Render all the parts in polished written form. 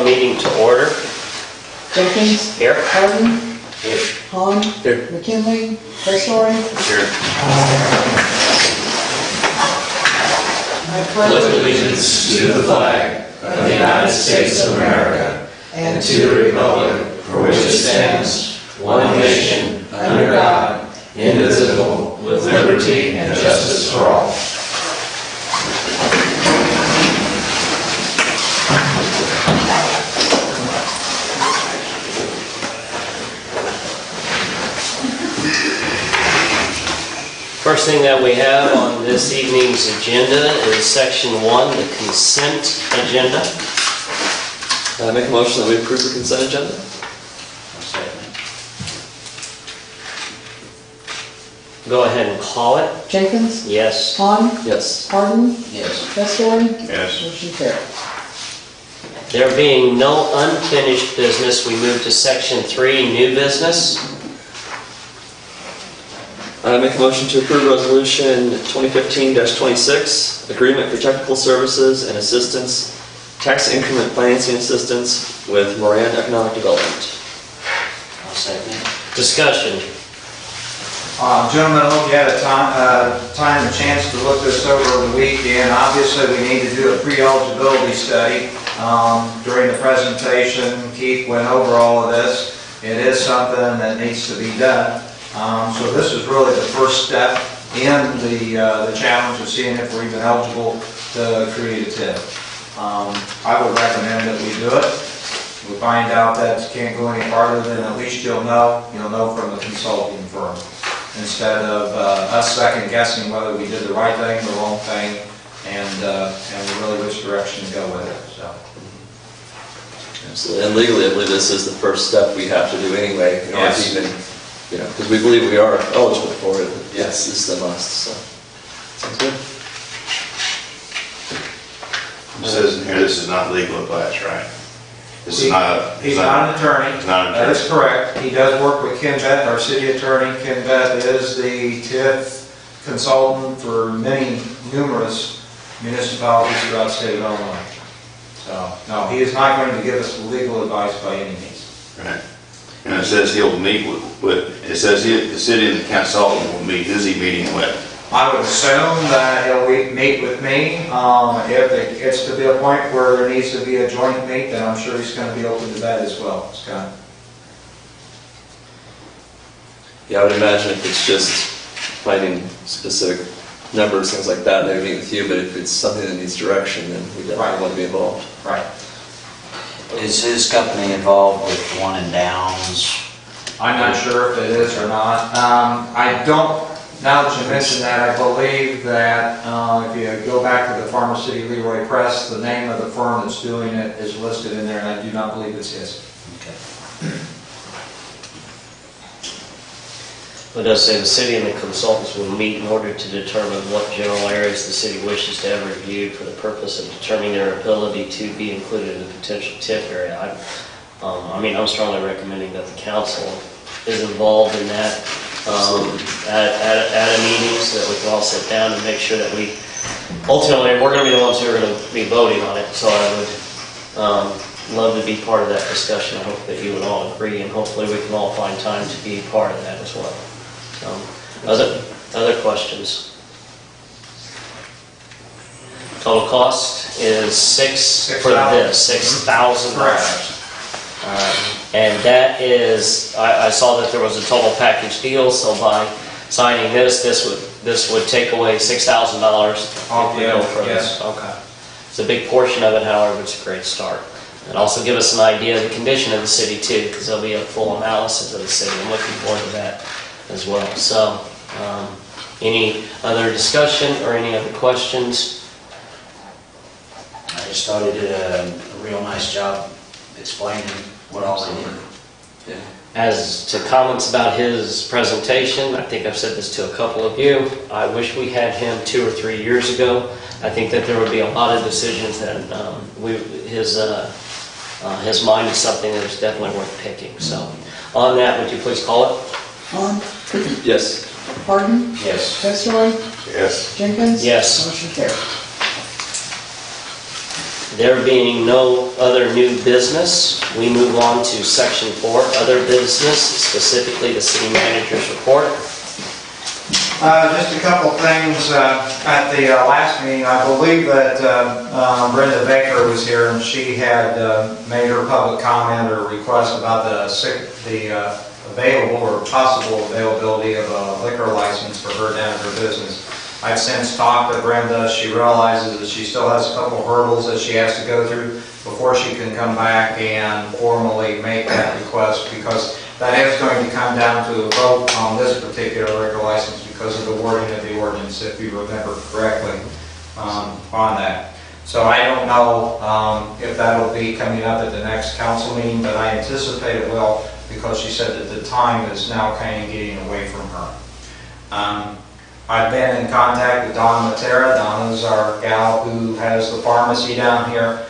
meeting to order. Jenkins. Here. Harden. Here. Hahn. Here. McKinley. Pessori. Here. I pledge allegiance to the flag of the United States of America and to the republic for which it stands, one nation, under God, indivisible, with liberty and justice for all. First thing that we have on this evening's agenda is Section 1, the consent agenda. I make a motion that we approve the consent agenda. Go ahead and call it. Jenkins. Yes. Hahn. Yes. Harden. Yes. Pessori. Yes. Motion carried. There being no unfinished business, we move to Section 3, new business. I make a motion to approve Resolution 2015-26, Agreement for Technical Services and Assistance, Tax Increment Financing Assistance with Moran Economic Development. I'll second. Discussion. Gentlemen, I hope you had a time and chance to look this over the weekend. Obviously, we need to do a pre-eligibility study. During the presentation, Keith went over all of this. It is something that needs to be done. So this is really the first step in the challenge of seeing if we're even eligible to create a TIF. I would recommend that we do it. We find out that it can't go any farther, then at least you'll know from the consulting firm, instead of us second guessing whether we did the right thing, the wrong thing, and really which direction to go with it. So. Absolutely. And legally, I believe this is the first step we have to do anyway in order Yes. to even, because we believe we are eligible for it. Yes, this is a must. So, sounds good. It says in here, this is not legal advice, right? This is not. He's not an attorney. He's not an That attorney. is correct. He does work with Ken Beth, our city attorney. Ken Beth is the TIF consultant for numerous municipalities throughout the state of Illinois. So, no, he is not going to give us legal advice by any means. Right. And it says he'll meet with it says the city and the consultant will meet. Who's he meeting with? I would assume that he'll meet with me. If it gets to be a point where there needs to be a joint meet, then I'm sure he's going to be open to that as well. Scott. Yeah, I would imagine if it's just finding specific numbers, things like that, they would meet with you. But if it's something that needs direction, then we definitely want to be involved. Right. Is his company involved with one in Downs? I'm not sure if it is or not. I don't, now that you mention that, I believe that if you go back to the Farmer City Leroy Press, the name of the firm that's doing it is listed in there, and I do not believe it's his. Okay. It does say the city and the consultants will meet in order to determine what general areas the city wishes to have reviewed for the purpose of determining their ability to be included in the potential TIF area. I'm strongly recommending that the council is involved in that at a meeting so that we can all sit down and make sure that we, ultimately, we're going to be the ones who are going to be voting on it. So I would love to be part of that discussion. I hope that you would all agree, and hopefully we can all find time to be part of that as well. Other questions? Total cost is $6,000. Correct. And that is, I saw that there was a total package deal, so by signing this would take away $6,000 Off the other, for yes. this. Okay. It's a big portion of it, however, it's a great start. And also give us an idea of the condition of the city too, because there'll be a full analysis of the city. I'm looking forward to that as well. So, any other discussion or any other questions? I just thought he did a real nice job explaining what all they did. Yeah. As to comments about his presentation, I think I've said this to a couple of you. I wish we had him 2 or 3 years ago. I think that there would be a lot of decisions that his mind is something that is definitely worth picking. So, on that, would you please call it? Hahn. Yes. Harden. Yes. Pessori. Yes. Jenkins. Yes. Motion carried. There being no other new business, we move on to section 4, other business, specifically the city manager's report. Just a couple things. At the last meeting, I believe that Brenda Baker was here, and she had made her public comment or request about the available or possible availability of a liquor license for her down at her business. I've since talked to Brenda. She realizes that she still has a couple hurdles that she has to go through before she can come back and formally make that request, because that is going to come down to a vote on this particular liquor license because of the wording of the ordinance, if you remember correctly, on that. So I don't know if that'll be coming up at the next council meeting, but I anticipate it will, because she said that the time is now kind of getting away from her. I've been in contact with Donna Matera. Donna's our gal who has the pharmacy down here.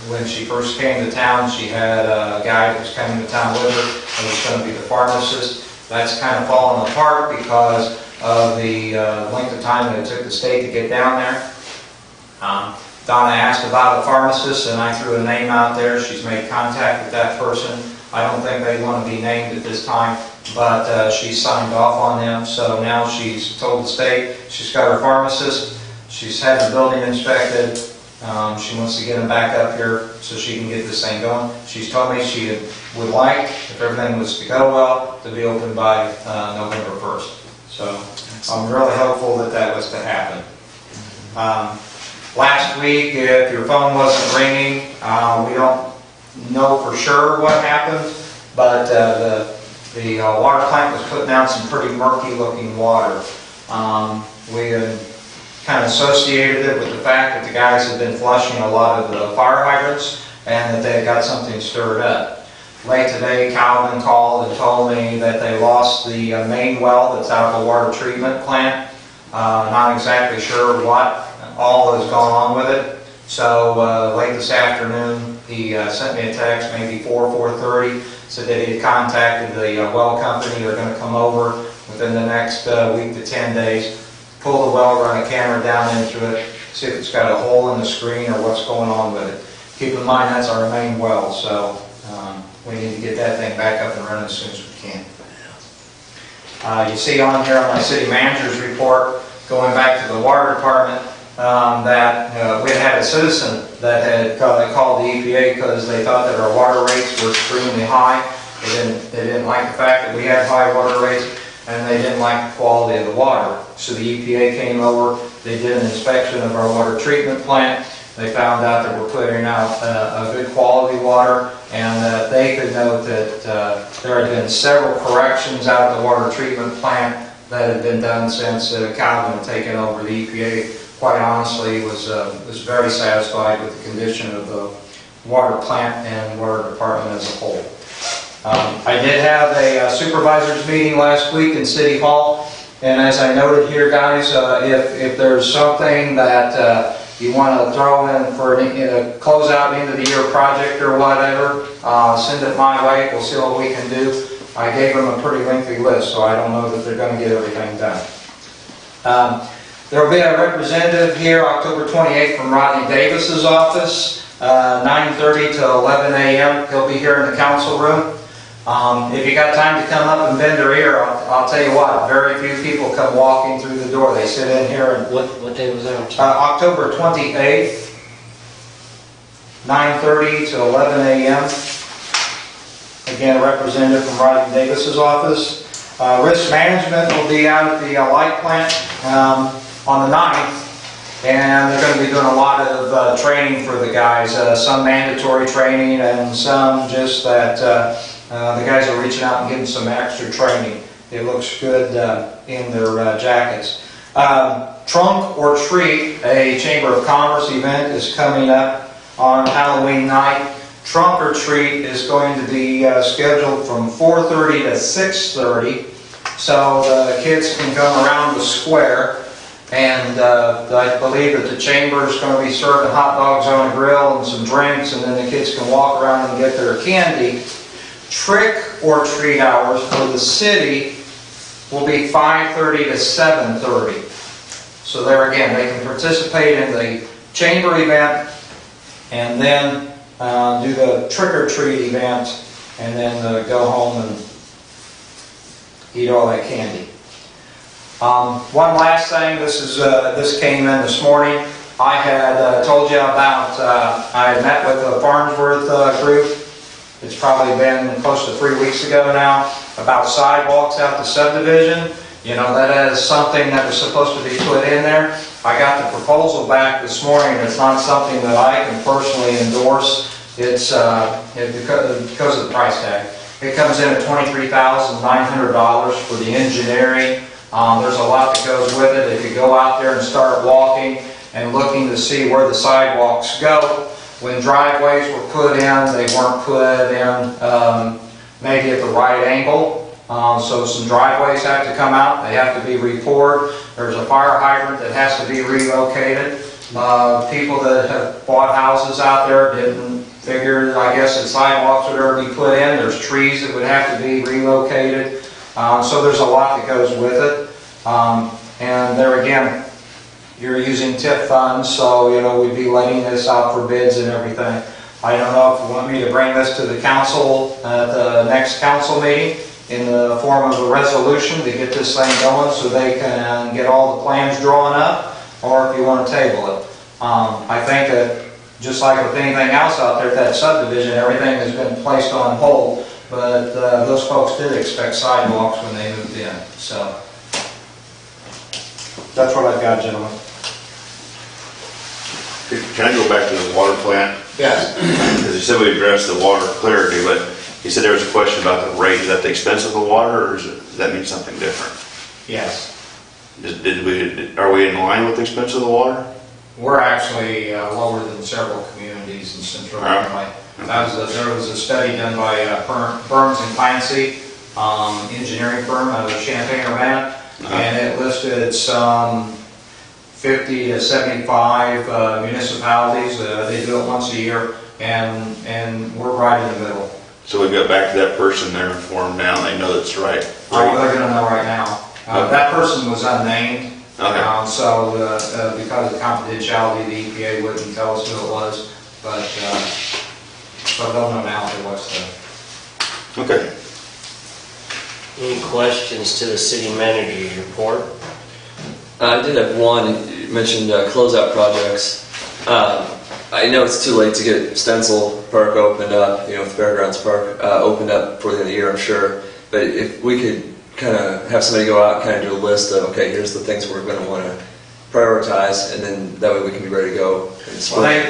When she first came to town, she had a guy that was coming to town with her and was going to be the pharmacist. That's kind of fallen apart because of the length of time that it took the state to get down there. Donna asked about a pharmacist, and I threw a name out there. She's made contact with that person. I don't think they want to be named at this time, but she signed off on them. So now she's told the state she's got her pharmacist. She's had the building inspected. She wants to get him back up here so she can get this thing going. She's told me she would like, if everything was to go well, to be open by November 1st. So I'm really hopeful that that was to happen. Last week, if your phone wasn't ringing, we don't know for sure what happened, but the water plant was putting out some pretty murky looking water. We had kind of associated it with the fact that the guys had been flushing a lot of the fire hydrants and that they had got something stirred up. Late today, Calvin called and told me that they lost the main well that's out of the water treatment plant. Not exactly sure what all has gone on with it. So late this afternoon, he sent me a text, maybe 4:30, said that he had contacted the well company. They're going to come over within the next week to 10 days, pull the well, run a camera down into it, see if it's got a hole in the screen or what's going on with it. Keep in mind that's our main well, so we need to get that thing back up and running as soon as we can. You see on here on my city manager's report, going back to the water department, that we had a citizen that had called the EPA because they thought that our water rates were extremely high. They didn't like the fact that we had high water rates, and they didn't like the quality of the water. So the EPA came over, they did an inspection of our water treatment plant. They found out that we're putting out a good quality water, and that they could note that there had been several corrections out of the water treatment plant that had been done since Calvin had taken over. The EPA, quite honestly, was very satisfied with the condition of the water plant and water department as a whole. I did have a supervisors meeting last week in City Hall, and as I noted here, guys, if there's something that you want to throw in for a closeout end of the year project or whatever, send it my way. We'll see what we can do. I gave them a pretty lengthy list, so I don't know that they're going to get everything done. There will be a representative here October 28th from Rodney Davis's office, 9:30 to 11 a.m. He'll be here in the council room. If you got time to come up and bend your ear, I'll tell you what, very few people come walking through the door. They sit in here. And What day was that? October 28th, 9:30 to 11 a.m. Again, a representative from Rodney Davis's office. Risk management will be out at the light plant on the 9th, and they're going to be doing a lot of training for the guys, some mandatory training and some just that the guys are reaching out and getting some extra training. It looks good in their jackets. Trunk or Treat, a Chamber of Commerce event, is coming up on Halloween night. Trunk or Treat is going to be scheduled from 4:30 to 6:30, so the kids can come around the square. And I believe that the chamber is going to be serving hot dogs on a grill and some drinks, and then the kids can walk around and get their candy. Trick or treat hours for the city will be 5:30 to 7:30. So there again, they can participate in the chamber event and then do the trick or treat event, and then go home and eat all that candy. One last thing, this came in this morning. I had told you about, I had met with the Farnsworth group. It's probably been close to 3 weeks ago now, about sidewalks out the subdivision. You know, that is something that was supposed to be put in there. I got the proposal back this morning. It's not something that I can personally endorse. It's because of the price tag. It comes in at $23,900 for the engineering. There's a lot that goes with it. If you go out there and start walking and looking to see where the sidewalks go, when driveways were put in, they weren't put in maybe at the right angle. So some driveways have to come out. They have to be repoured. There's a fire hydrant that has to be relocated. People that have bought houses out there didn't figure, I guess, that sidewalks would ever be put in. There's trees that would have to be relocated. So there's a lot that goes with it. And there again, you're using TIF funds, so you know we'd be letting this out for bids and everything. I don't know if you want me to bring this to the council at the next council meeting in the form of a resolution to get this thing going so they can get all the plans drawn up, or if you want to table it. I think that just like with anything else out there at that subdivision, everything has been placed on hold, but those folks did expect sidewalks when they moved in. So that's what I've got, gentlemen. Can I go back to the water plant? Yes. Because you said we addressed the water clarity, but you said there was a question about the rate. Is that the expense of the water, or does that mean something different? Yes. Are we in line with the expense of the water? We're actually lower than several communities in Central Illinois. There was a study done by Burns and Clancy, engineering firm out of Champaign-Urbana, and it listed some 50 to 75 municipalities. They do it once a year, and we're right in the middle. So we got back to that person there, informed now, they know that's right. Oh, they're going to know right now. That person was unnamed. Okay. So because of confidentiality, the EPA wouldn't tell us who it was, but they'll know now who it was. Okay. Any questions to the city manager's report? I did have one. You mentioned closeout projects. I know it's too late to get Stencil Park opened up, you know, Fairgrounds Park opened up for the end of the year, I'm sure. But if we could kind of have somebody go out and kind of do a list of, okay, here's the things we're going to want to prioritize, and then that way we can be ready to go. Well, they've,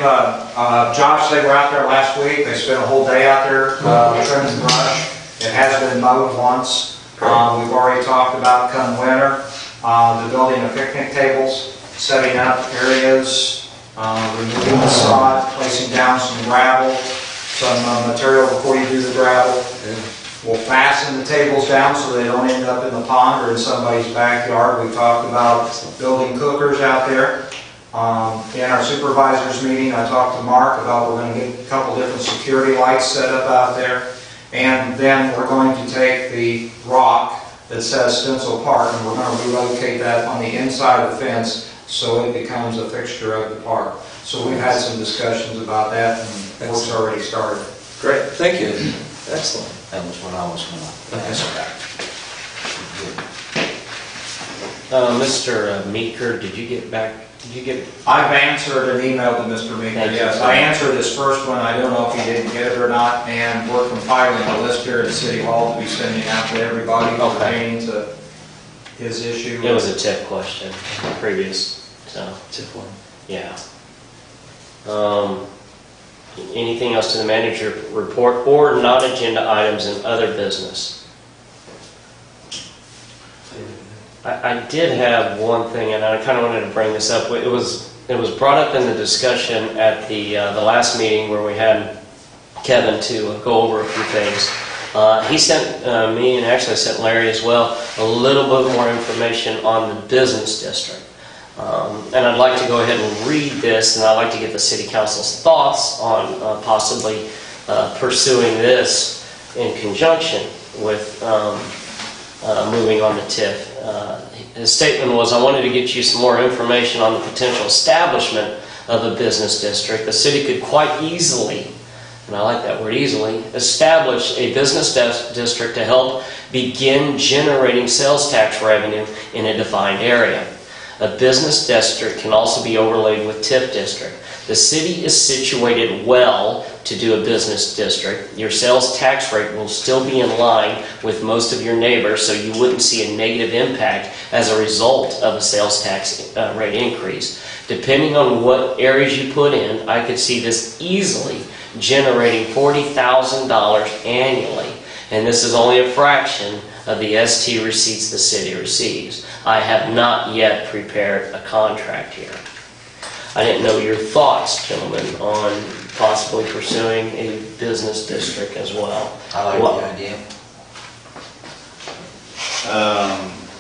Josh, they were out there last week. They spent a whole day out there trimming the brush. It has been mowed once. We've already talked about come winter, the building of picnic tables, setting up areas, removing the sod, placing down some gravel, some material before you do the gravel. We'll fasten the tables down so they don't end up in the pond or in somebody's backyard. We talked about building cookers out there. In our supervisors meeting, I talked to Mark about we're going to get a couple different security lights set up out there. And then we're going to take the rock that says Stencil Park and we're going to relocate that on the inside of the fence so it becomes a fixture of the park. So we've had some discussions about that and work's already started. Great, thank you. Excellent. That was what I was going to ask about. Mr. Meeker, did you get back? I've answered an email to Mr. Meeker, Thank you. yes. I answered his first one. I don't know if he didn't get it or not. And we're compiling a list here at City Hall to be sending out to everybody pertaining to his issue. It was a tip question, previous, so. Tip one. Yeah. Anything else to the manager report or non-agenda items and other business? I did have one thing, and I kind of wanted to bring this up. It was brought up in the discussion at the last meeting where we had Kevin to go over a few things. He sent me, and actually sent Larry as well, a little bit more information on the business district. And I'd like to go ahead and read this, and I'd like to get the City Council's thoughts on possibly pursuing this in conjunction with moving on to TIF. His statement was, I wanted to get you some more information on the potential establishment of a business district, the city could quite easily, and I like that word easily, establish a business district to help begin generating sales tax revenue in a defined area. A business district can also be overlaid with TIF district. The city is situated well to do a business district. Your sales tax rate will still be in line with most of your neighbors, so you wouldn't see a negative impact as a result of a sales tax rate increase. Depending on what areas you put in, I could see this easily generating $40,000 annually. And this is only a fraction of the ST receipts the city receives. I have not yet prepared a contract here. I didn't know your thoughts, gentlemen, on possibly pursuing a business district as well. I like the idea.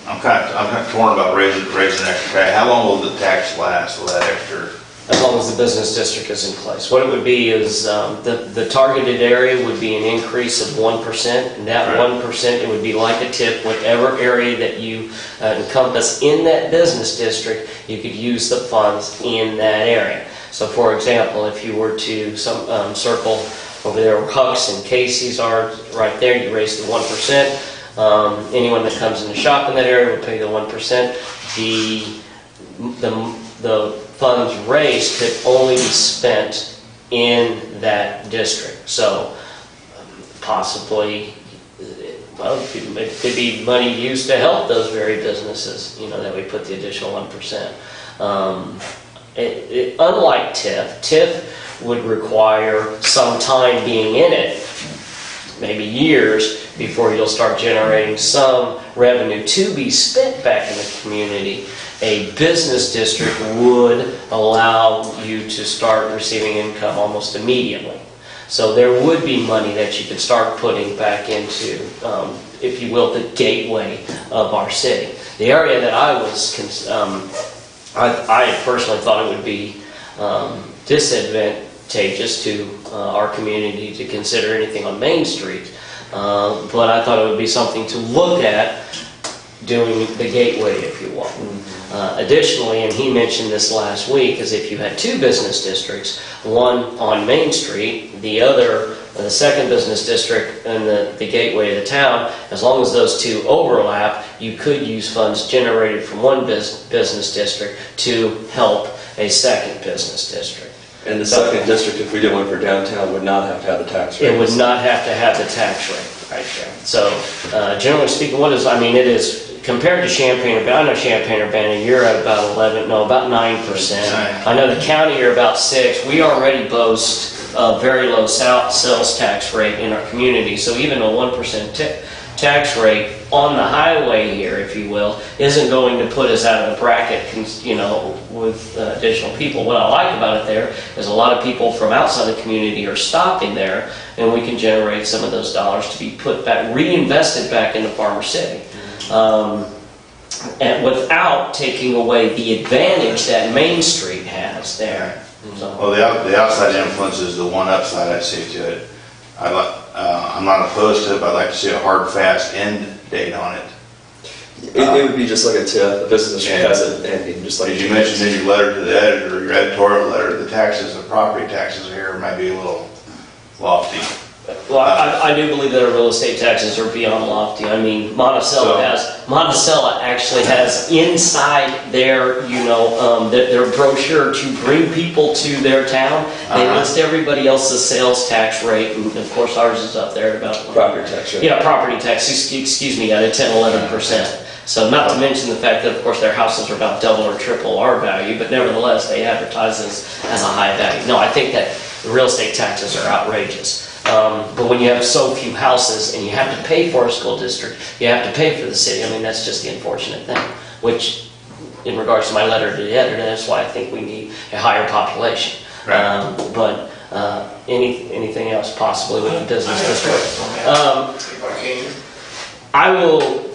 I'm kind of torn about raising extra tax. How long will the tax last? Will that extra? As long as the business district is in place. What it would be is the targeted area would be an increase of 1%, and that 1%, it would be like a tip. Whatever area that you encompass in that business district, you could use the funds in that area. So for example, if you were to circle over there where Huck's and Casey's are, right there, you raise the 1%. Anyone that comes in to shop in that area would pay the 1%. The funds raised could only be spent in that district. So possibly, well, it could be money used to help those very businesses, that we put the additional 1%. Unlike TIF would require some time being in it, maybe years, before you'll start generating some revenue to be spent back in the community. A business district would allow you to start receiving income almost immediately. So there would be money that you could start putting back into, if you will, the gateway of our city. The area that I was, I personally thought it would be disadvantageous to our community to consider anything on Main Street. But I thought it would be something to look at doing the gateway, if you will. Additionally, and he mentioned this last week, is if you had two business districts, one on Main Street, the other, the second business district, and the gateway of the town, as long as those two overlap, you could use funds generated from one business district to help a second business district. And the second district, if we did one for downtown, would not have to have the tax rate. It would not have to have the tax rate right there. So, generally speaking, it is, compared to Champaign-Urbana, I know Champaign-Urbana, you're at about about 9%. I know the county are about 6%. We already boast a very low sales tax rate in our community, so even a 1% tax rate on the highway here, if you will, isn't going to put us out of the bracket, with additional people. What I like about it there is a lot of people from outside the community are stopping there, and we can generate some of those dollars to be put back, reinvested back into Farmer City. And without taking away the advantage that Main Street has there. So. Well, the outside influence is the one upside I see to it. I'm not opposed to it, but I'd like to see a hard, fast end date on it. It would be just like a TIF. The business district has an ending, just like. As you mentioned in your letter to the editor, your editorial letter, the property taxes here might be a little lofty. Well, I do believe that our real estate taxes are beyond lofty. I mean, Monticello actually has inside their, their brochure to bring people to their town. They list everybody else's sales tax rate, and of course ours is up there at about property tax rate. Yeah, property tax. Excuse me, at 10-11%. So not to mention the fact that, of course, their houses are about double or triple our value, but nevertheless, they advertise this as a high value. No, I think that the real estate taxes are outrageous. But when you have so few houses and you have to pay for a school district, you have to pay for the city. I mean, that's just the unfortunate thing. Which, in regards to my letter to the editor, that's why I think we need a higher population. Right. But anything else possibly with the business district? I will.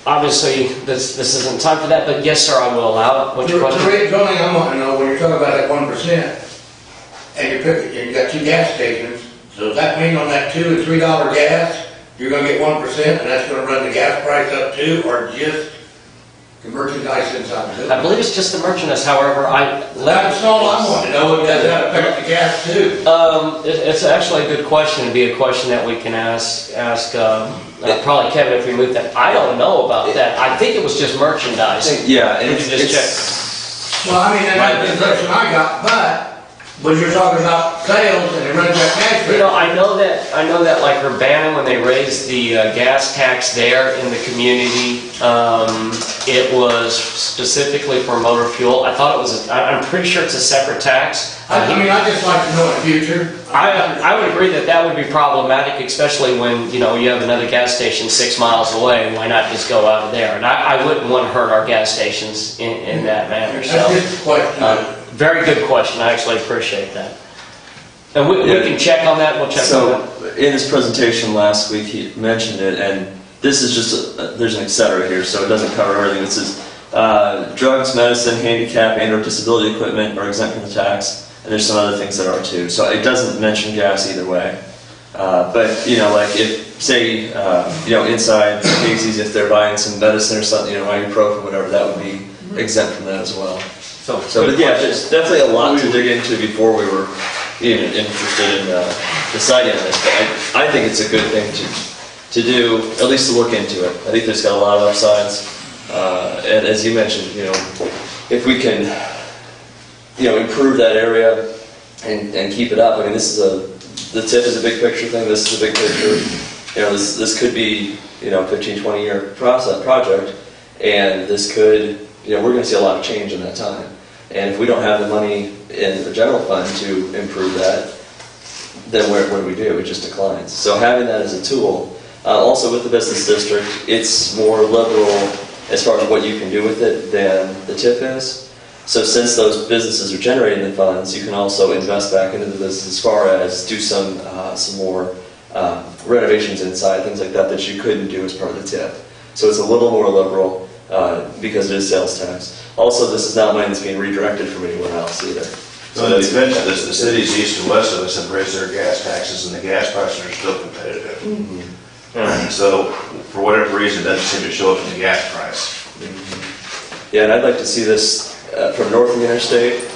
Obviously, this isn't time for that, but yes, sir, I will allow it. What's your question? The rate of zoning I want to know, when you're talking about that 1%, and you got two gas stations, so does that mean on that $2 and $3 gas, you're going to get 1%, and that's going to run the gas price up too, or just merchandise inside the I building. believe it's just the merchandise, however, That's all I want to know, does that affect the gas too? It's actually a good question. It'd be a question that we can ask probably Kevin if we move that. I don't know about that. I think it was just merchandise. Yeah, and We can just check. Well, I mean, that's the impression I got, but when you're talking about sales and it runs that cash You know, register. I know that like Urbana, when they raised the gas tax there in the community, it was specifically for motor fuel. I thought it was, I'm pretty sure it's a separate tax. I mean, I just like to know in the future. I would agree that that would be problematic, especially when, you know, you have another gas station 6 miles away. Why not just go out of there? And I wouldn't want to hurt our gas stations in that manner, so. That's just a question. Very good question. I actually appreciate that. And we can check on that. We'll check on that. So, in his presentation last week, he mentioned it, and this is just, there's an et cetera here, so it doesn't cover everything. It says, drugs, medicine, handicap, and/or disability equipment are exempt from the tax, and there's some other things that are too. So it doesn't mention gas either way. But, you know, like if, say, you know, inside Casey's, if they're buying some medicine or something, you know, ibuprofen, whatever, that would be exempt from that as well. So, but yeah, there's definitely a lot to dig into before we were even interested in deciding on this. But I think it's a good thing to do, at least to look into it. I think there's got a lot of upsides. And as you mentioned, you know, if we can, you know, improve that area and keep it up. I mean, this is the TIF is a big picture thing. This is a big picture. You know, this could be, you know, 15, 20 year project, and this could, you know, we're going to see a lot of change in that time. And if we don't have the money in the general fund to improve that, then what do we do? It just declines. So having that as a tool, also with the business district, it's more liberal as far as what you can do with it than the TIF is. So since those businesses are generating the funds, you can also invest back into the business as far as do some more renovations inside, things like that you couldn't do as part of the TIF. So it's a little more liberal because it is sales tax. Also, this is not money that's being redirected from anywhere else either. So in defense of this, the cities east and west of us have raised their gas taxes and the gas prices are still competitive. So for whatever reason, it doesn't seem to show up in the gas price. Yeah, and I'd like to see this from north of the interstate,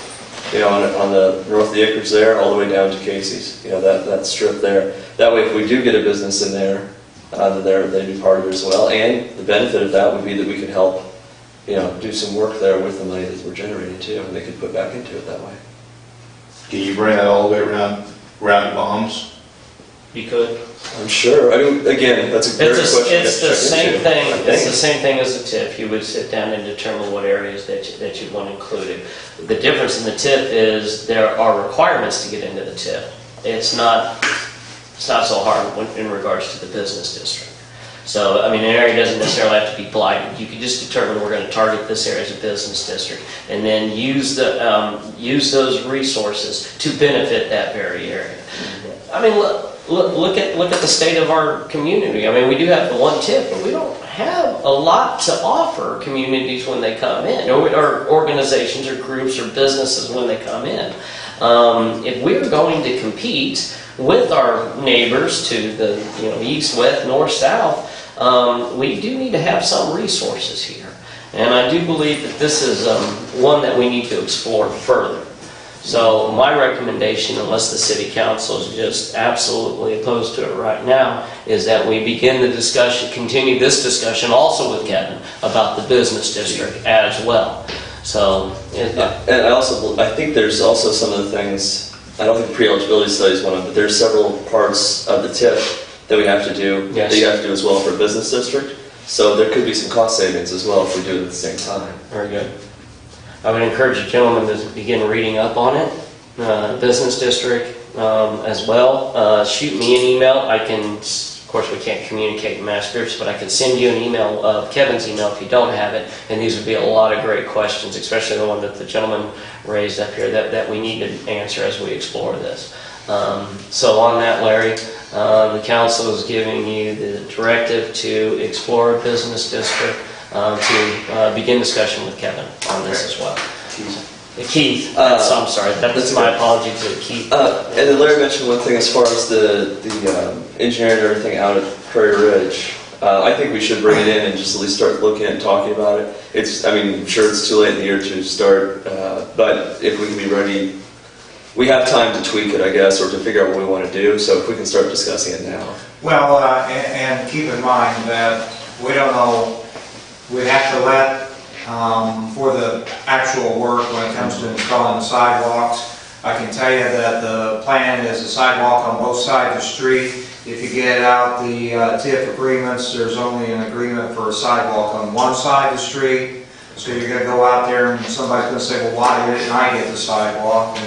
you know, on the north of the acres there, all the way down to Casey's. You know, that strip there. That way, if we do get a business in there, then they'd be part of it as well. And the benefit of that would be that we could help, you know, do some work there with the money that we're generating too, and they could put back into it that way. Can you bring that all the way around bombs? You could. I'm sure. I mean, again, that's a great question. It's the same into, thing. I It's think. the same thing as the TIF. You would sit down and determine what areas that you'd want included. The difference in the TIF is there are requirements to get into the TIF. It's not so hard in regards to the business district. So, I mean, an area doesn't necessarily have to be blighted. You can just determine we're going to target this area as a business district, and then use those resources to benefit that very area. I mean, look at the state of our community. I mean, we do have the one TIF, but we don't have a lot to offer communities when they come in, or organizations or groups or businesses when they come in. If we're going to compete with our neighbors to the east, west, north, south, we do need to have some resources here. And I do believe that this is one that we need to explore further. So my recommendation, unless the city council is just absolutely opposed to it right now, is that we begin the discussion, continue this discussion also with Kevin about the business district as well. So, And I think there's also some of the things, I don't think pre-eligibility study is one of them, but there's several parts of the TIF that we have to do, Yes. that you have to do as well for a business district. So there could be some cost savings as well if we do it at the same time. very good. I would encourage the gentleman to begin reading up on it, business district as well. Shoot me an email. I can, of course we can't communicate in mass groups, but I can send you an email of Kevin's email if you don't have it, and these would be a lot of great questions, especially the one that the gentleman raised up here that we need to answer as we explore this. So on that, Larry, the council is giving you the directive to explore a business district, to begin discussion with Kevin on this as well. Keith, I'm sorry, that's my apology to Keith. And then Larry mentioned one thing as far as the engineering and everything out at Prairie Ridge. I think we should bring it in and just at least start looking and talking about it. I'm sure it's too late in the year to start, but if we can be ready, we have time to tweak it, I guess, or to figure out what we want to do, so if we can start discussing it now. Well, and keep in mind that we don't know, we have to let, for the actual work when it comes to installing the sidewalks, I can tell you that the plan is a sidewalk on both sides of the street. If you get out the TIF agreements, there's only an agreement for a sidewalk on one side of the street. So you're going to go out there and somebody's going to say, well, why didn't I get the sidewalk?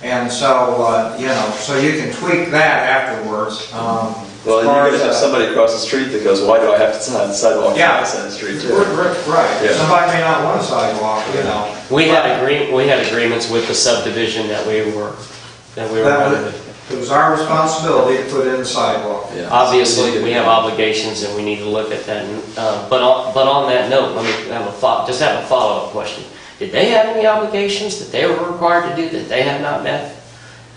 And so, so you can tweak that afterwards. Well, you're going to have somebody across the street that goes, why do I have to have the sidewalk Yeah. on the side of the street too? Right. Yeah. Somebody may not want a sidewalk, We had agreements with the subdivision that we were running with. It was our responsibility to put in the sidewalk. Yeah. Obviously, we have obligations and we need to look at that. But on that note, let me have a follow-up question. Did they have any obligations that they were required to do that they have not met?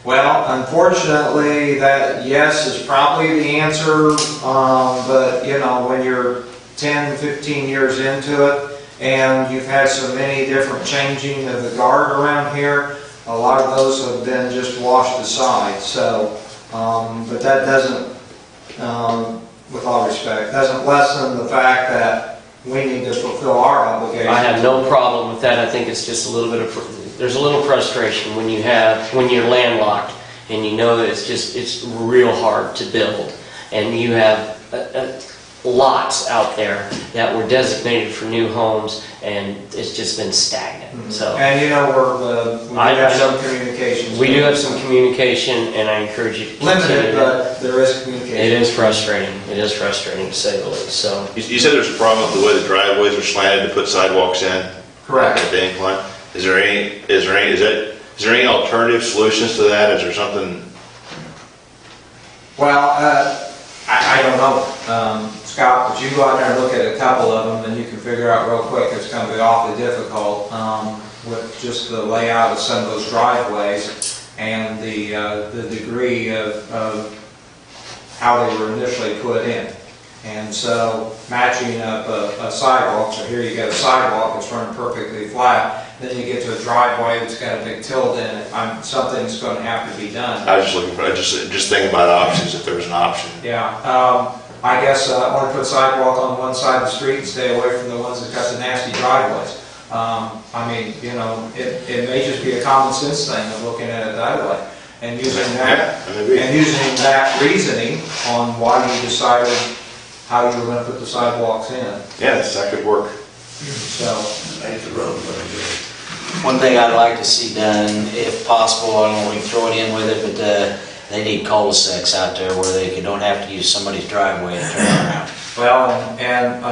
Well, unfortunately, that yes is probably the answer, but when you're 10, 15 years into it, and you've had so many different changing of the guard around here, a lot of those have been just washed aside. So, but that doesn't, with all respect, doesn't lessen the fact that we need to fulfill our obligations. I have no problem with that. I think it's just a little bit of, there's a little frustration when you're landlocked and you know that it's real hard to build. And you have lots out there that were designated for new homes and it's just been stagnant. So. And we do have some communications. We do have some communication, and I encourage you to continue Limited, that. but there is communication. It is frustrating. It is frustrating to say the least. So, You said there's a problem with the way the driveways are slanted to put sidewalks in? Correct. At the incline? Is there any alternative solutions to that? Is there something? Well, I don't know. Scott, but you go out there and look at a couple of them, and you can figure out real quick it's going to be awfully difficult with just the layout of some of those driveways and the degree of how they were initially put in. And so matching up a sidewalk, so here you get a sidewalk that's running perfectly flat, then you get to a driveway that's got a big tilt in it, something's going to have to be done. I was just looking for, just thinking about options, if there was an option. Yeah, I guess I want to put sidewalk on one side of the street and stay away from the ones that got the nasty driveways. It may just be a common sense thing of looking at it that way. And using that reasoning on why you decided how you were going to put the sidewalks in. Yes, that could work. So, Make the road look good. One thing I'd like to see done, if possible, I don't know if we can throw it in with it, but they need cul-de-sacs out there where they don't have to use somebody's driveway to turn around. well, and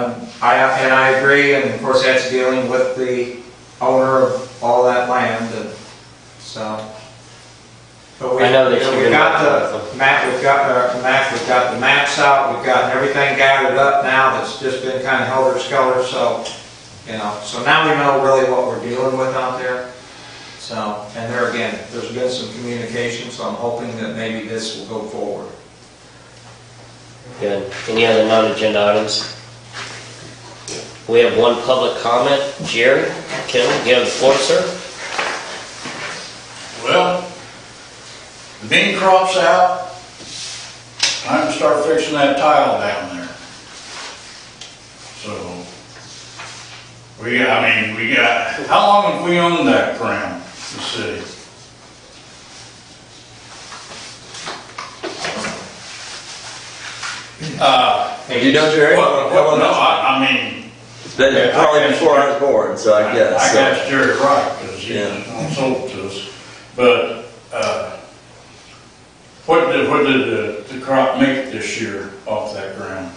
I agree, and of course that's dealing with the owner of all that land, and so. But I know that you've we've been got working the with map, we've got the maps out, we've got everything gathered up now that's just been kind of helter-skelter, so, so now we know really what we're dealing with out there. So, and there again, there's been some communication, so I'm hoping that maybe this will go forward. good. Any other non-agenda items? We have one public comment. Jerry, Kevin, you have the floor, sir. Well, the bean crop's out. Time to start fixing that tile down there. So, we got, how long have we owned that ground, the city? Have you done, Jerry? No, I mean, It's been probably before I was born, so I guess. I guess Jerry right, because he Yeah. sold to us. But, what did the crop make this year off that ground?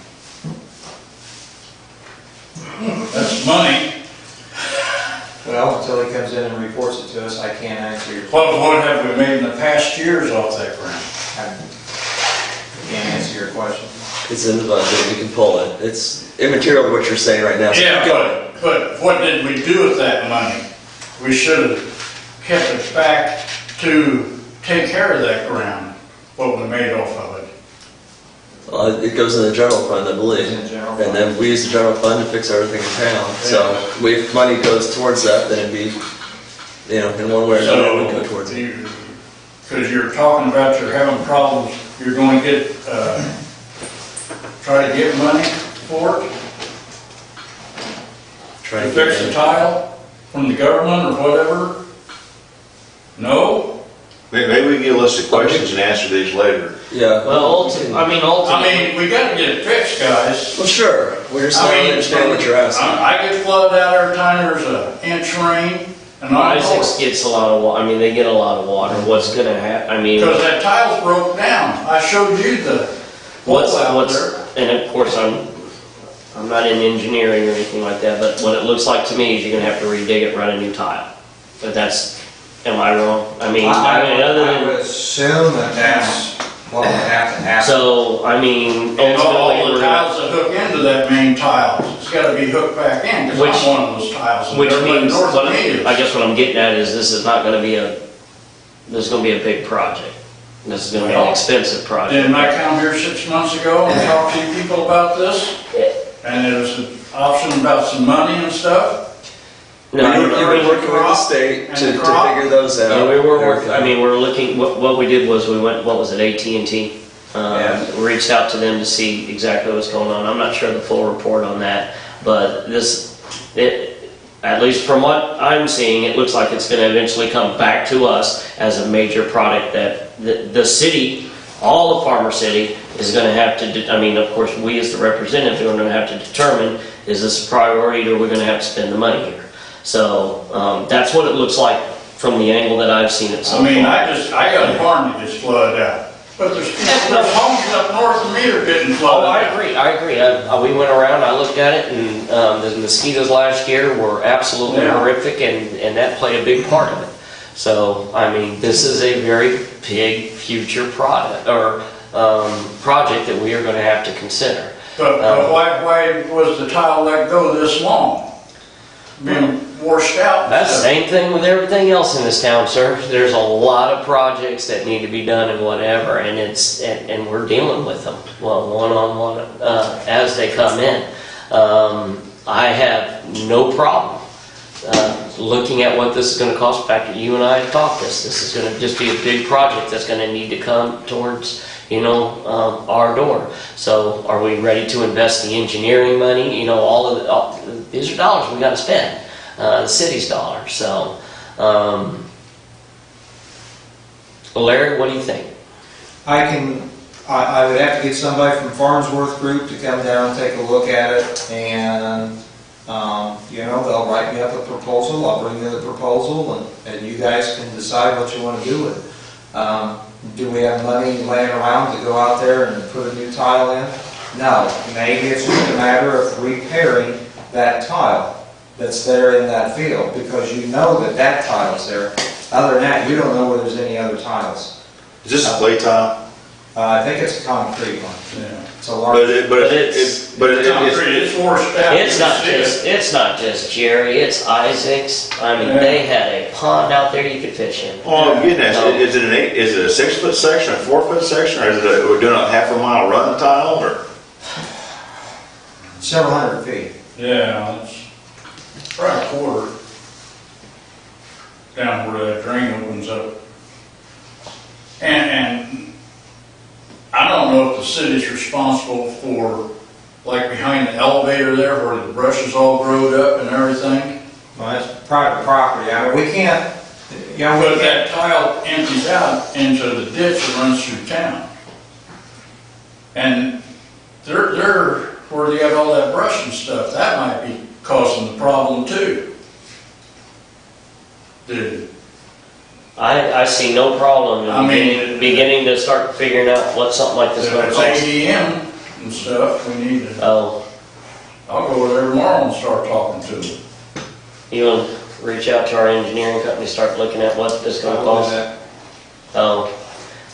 That's money. Well, until he comes in and reports it to us, I can't answer your What have we made in the past years off that ground? I can't answer your question. It's in the budget, we can pull it. It's immaterial to what you're saying right now. So Yeah, go. but what did we do with that money? We should have kept it back to take care of that ground, what we made off of it. It goes in the general fund, I believe. In the general And fund. then we use the general fund to fix everything in town. So if money goes towards that, then it'd be, in one way or another, it would go towards it. Because you're talking about you're having problems, you're going to get, try to get money for it? Try To to fix the get tile from the government or whatever? No? Maybe we can get a list of questions and answer these later. Yeah. Well, ultimately, We gotta get it fixed, guys. Well, sure. We're just I trying to mean, understand what you're asking. I get flooded out every time there's an inch rain, and I'm Isaacs gets a lot of they get a lot of water. What's gonna happen, because that tile's broke down. I showed you the hole out there. and of course, I'm not in engineering or anything like that, but what it looks like to me is you're gonna have to redig it, run a new tile. But am I wrong? I Other would than, assume that's what would have to happen. so, And all ultimately, the tiles that hook into that main tile, it's gotta be hooked back in, because Which- I'm one of those tiles. and which everybody means, north of me is. I guess what I'm getting at is this is not gonna be this is gonna be a big project. This is gonna be an expensive project. Didn't I come here 6 months ago and talk to you people about this? And there was an option about some money and stuff? You've been working with the state to figure those out. Yeah, we were Everything. working, we're looking, what we did was we went, what was it, AT&T? Yeah. Reached out to them to see exactly what's going on. I'm not sure the full report on that, but at least from what I'm seeing, it looks like it's gonna eventually come back to us as a major product that the city, all of Farmer City, is gonna have to, of course, we as the representatives are gonna have to determine, is this a priority or we're gonna have to spend the money here? So, that's what it looks like from the angle that I've seen it so far. I got a farm that gets flooded out. But there's homes up north of me that are getting flooded Oh, out. I agree. We went around, I looked at it, and the mosquitoes last year were absolutely Yeah. horrific, and that played a big part of it. So, this is a very big future product, or project that we are gonna have to consider. But why was the tile let go this long? Being washed out? That's the same thing with everything else in this town, sir. There's a lot of projects that need to be done and whatever, and and we're dealing with them, one-on-one, as they come in. I have no problem, looking at what this is gonna cost. In fact, you and I have talked this is gonna just be a big project that's gonna need to come towards, our door. So are we ready to invest the engineering money? These are dollars we gotta spend, the city's dollars. So, Larry, what do you think? I would have to get somebody from Farnsworth Group to come down and take a look at it, and, they'll write me up a proposal, I'll bring you the proposal, and you guys can decide what you want to do with it. Do we have money laying around to go out there and put a new tile in? No, maybe it's just a matter of repairing that tile that's there in that field, because you know that tile's there. Other than that, you don't know where there's any other tiles. Is this a clay tile? I think it's a concrete one. Yeah. It's a large. Concrete, it's washed out. It's not just Jerry, it's Isaacs. They had a pond out there you could fish in. Oh, I'm getting at, is it a 6-foot section, a 4-foot section, or we're doing a half a mile run tile, or? Several hundred feet. Yeah, it's probably a quarter down where that drain opens up. And I don't know if the city's responsible for, like behind the elevator there where the brush is all growed up and everything. Well, that's private property. We can't, But that tile empties out into the ditch that runs through town. And they're where they have all that brush and stuff, that might be causing the problem too. Dude. I see no problem in beginning to start figuring out what something like this is going to If cost. it's ADM and stuff, we need to, Oh, I'll go there tomorrow and start talking to them. you want to reach out to our engineering company, start looking at what this is going to cost? Oh,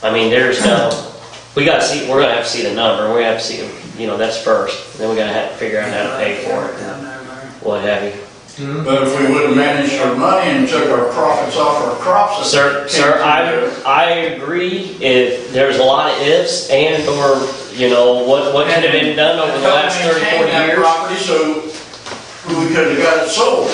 there's no, we're going to have to see the number, that's first, then we're going to have to figure out how to pay for it, and what have you. But if we would have managed our money and took our profits off our crops. Sir, I agree. If there's a lot of ifs and or, what could have been done over the last 30, 40 years. Property, so we could have got it sold.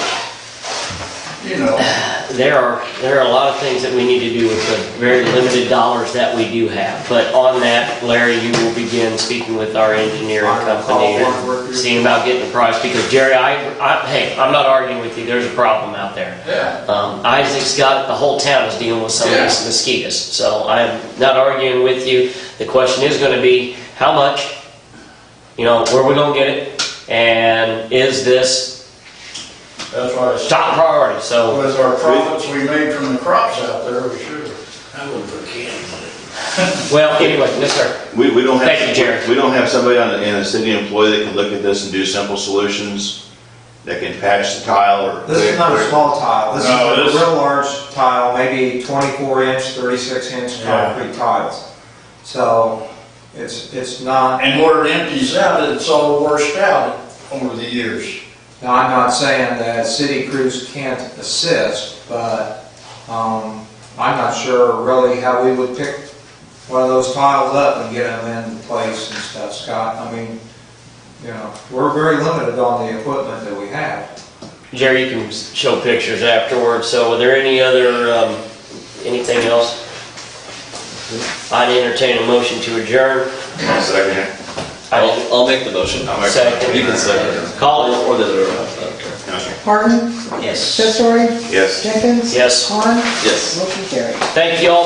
There are a lot of things that we need to do with the very limited dollars that we do have. But on that, Larry, you will begin speaking with our engineering company and seeing about getting the price. Because Jerry, hey, I'm not arguing with you. There's a problem out there. Yeah. Isaac's got, the whole town is dealing with some of these mosquitoes. So I'm not arguing with you. The question is going to be, how much? Where are we going to get it? And is this That's why it's top priority? So with our profits we made from the crops out there, we should have. I wouldn't put a can on it. well, anyway, yes, sir. We don't have. Thank you, Jerry. We don't have somebody in a city employee that can look at this and do simple solutions that can patch the tile or. This is not a small tile, this No, it is is. a real large tile, maybe 24-inch, 36-inch concrete tiles. So, it's not, And where it empties out, it's all washed out over the years. now I'm not saying that city crews can't assist, but, I'm not sure really how we would pick one of those tiles up and get them into place and stuff, Scott. I mean, we're very limited on the equipment that we have. Jerry, you can show pictures afterwards. So, are there any other, anything else? I'd entertain a motion to adjourn. Second here. I'll make the motion. Second. You can second. Call it. Or the other, I don't care. No, sir. Harden, Yes. Testori, Yes. Jenkins. Yes. Klein. Yes. Motion carried. Thank you all.